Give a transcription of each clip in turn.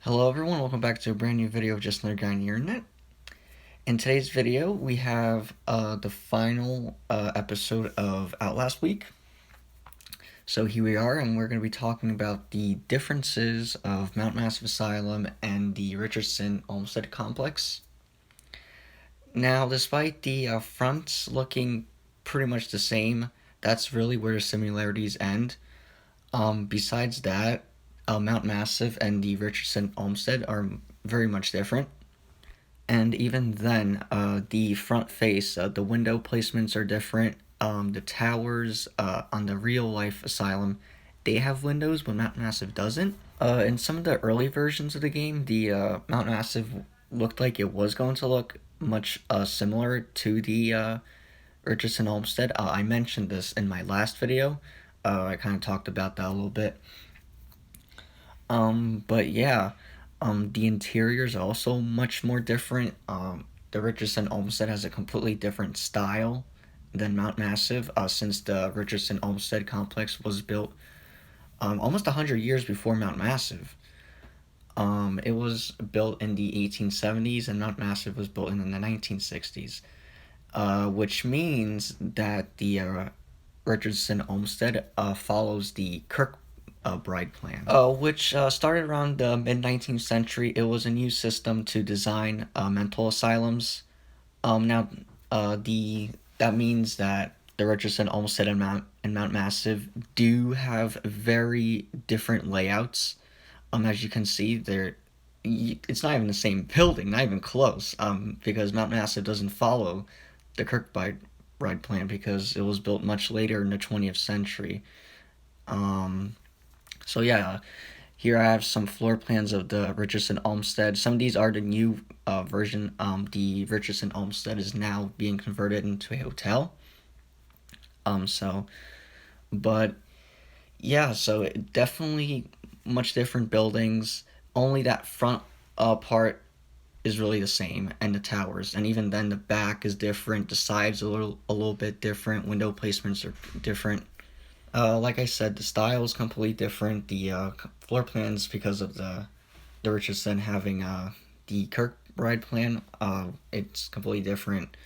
Hello everyone, welcome back to a brand new video of Just Another Guy on the Internet. In today's video, we have the final episode of Outlast week. So here we are, and we're going to be talking about the differences of Mount Massive Asylum and the Richardson Olmsted Complex. Now, despite the fronts looking pretty much the same, that's really where the similarities end. Besides that, Mount Massive and the Richardson Olmsted are very much different. And even then, the front face, the window placements are different. The towers on the real life asylum, they have windows, but Mount Massive doesn't. In some of the early versions of the game, the Mount Massive looked like it was going to look much similar to the Richardson Olmsted. I mentioned this in my last video. I kind of talked about that a little bit. But yeah, the interior is also much more different. The Richardson Olmsted has a completely different style than Mount Massive, since the Richardson Olmsted complex was built almost 100 years before Mount Massive. It was built in the 1870s, and Mount Massive was built in the 1960s, which means that the Richardson Olmsted follows the Kirkbride plan, which started around the mid-19th century. It was a new system to design mental asylums. Now, that means that the Richardson Olmsted and Mount Massive do have very different layouts. As you can see, it's not even the same building, not even close. Because Mount Massive doesn't follow the Kirkbride plan because it was built much later in the 20th century. So yeah, here I have some floor plans of the Richardson Olmsted. Some of these are the new version. The Richardson Olmsted is now being converted into a hotel. But yeah, so definitely much different buildings. Only that front part is really the same, and the towers, and even then the back is different. The sides a little bit different. Window placements are different. Like I said, the style is completely different. The floor plans, because of the Richardson having the Kirkbride plan, it's completely different.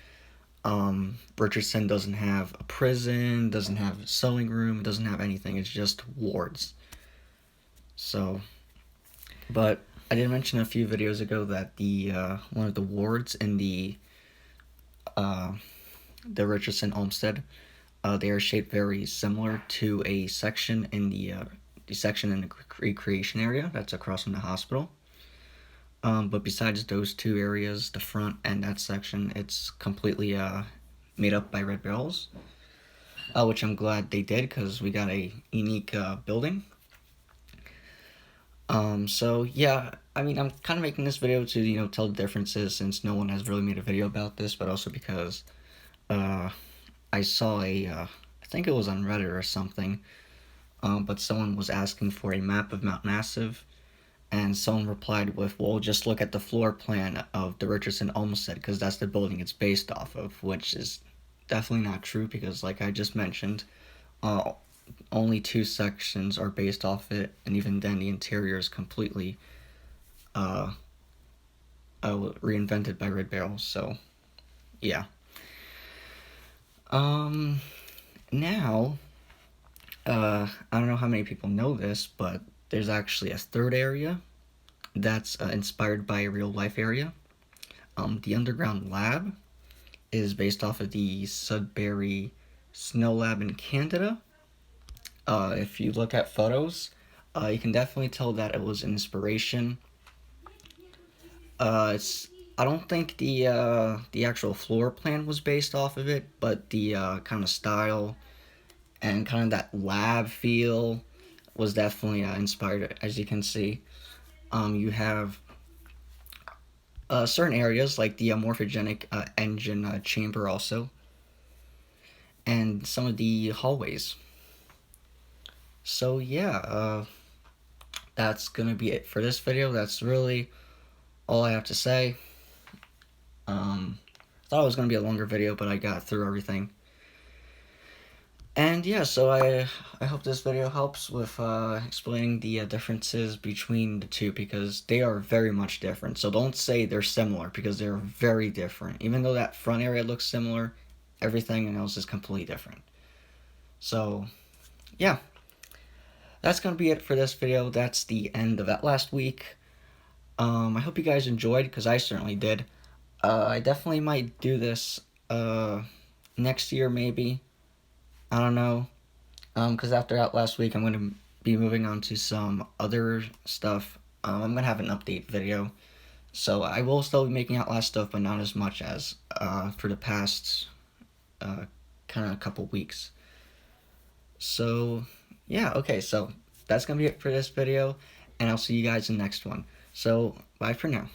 Richardson doesn't have a prison, doesn't have a sewing room, doesn't have anything. It's just wards. So, but I did mention a few videos ago that the one of the wards in the Richardson Olmsted, they are shaped very similar to a section in the section in the recreation area that's across from the hospital. But besides those two areas, the front and that section, it's completely made up by Red Barrels, which I'm glad they did because we got a unique building. So yeah, I mean, I'm kind of making this video to, tell the differences, since no one has really made a video about this, but also because I saw I think it was on Reddit or something, but someone was asking for a map of Mount Massive, and someone replied with, well, just look at the floor plan of the Richardson Olmsted, because that's the building it's based off of, which is definitely not true, because like I just mentioned, only two sections are based off it, and even then the interior is completely reinvented by Red Barrel, so yeah. Now, I don't know how many people know this, but there's actually a third area that's inspired by a real life area. The underground lab is based off of the Sudbury Snow Lab in Canada. If you look at photos, you can definitely tell that it was an inspiration. I don't think the actual floor plan was based off of it, but the kind of style and kind of that lab feel was definitely inspired. As you can see, you have certain areas like the morphogenic engine chamber also, and some of the hallways. So yeah, that's gonna be it for this video. That's really all I have to say. Thought it was gonna be a longer video, but I got through everything. And yeah, so I hope this video helps with explaining the differences between the two, because they are very much different. So don't say they're similar, because they're very different. Even though that front area looks similar, everything else is completely different. So yeah, that's gonna be it for this video. That's the end of that last week. I hope you guys enjoyed, because I certainly did. I definitely might do this next year, maybe. I don't know. Because after Outlast week, I'm going to be moving on to some other stuff. I'm going to have an update video. So I will still be making Outlast stuff, but not as much as for the past kind of a couple weeks. So, yeah, okay, so that's going to be it for this video, and I'll see you guys in the next one. So, bye for now.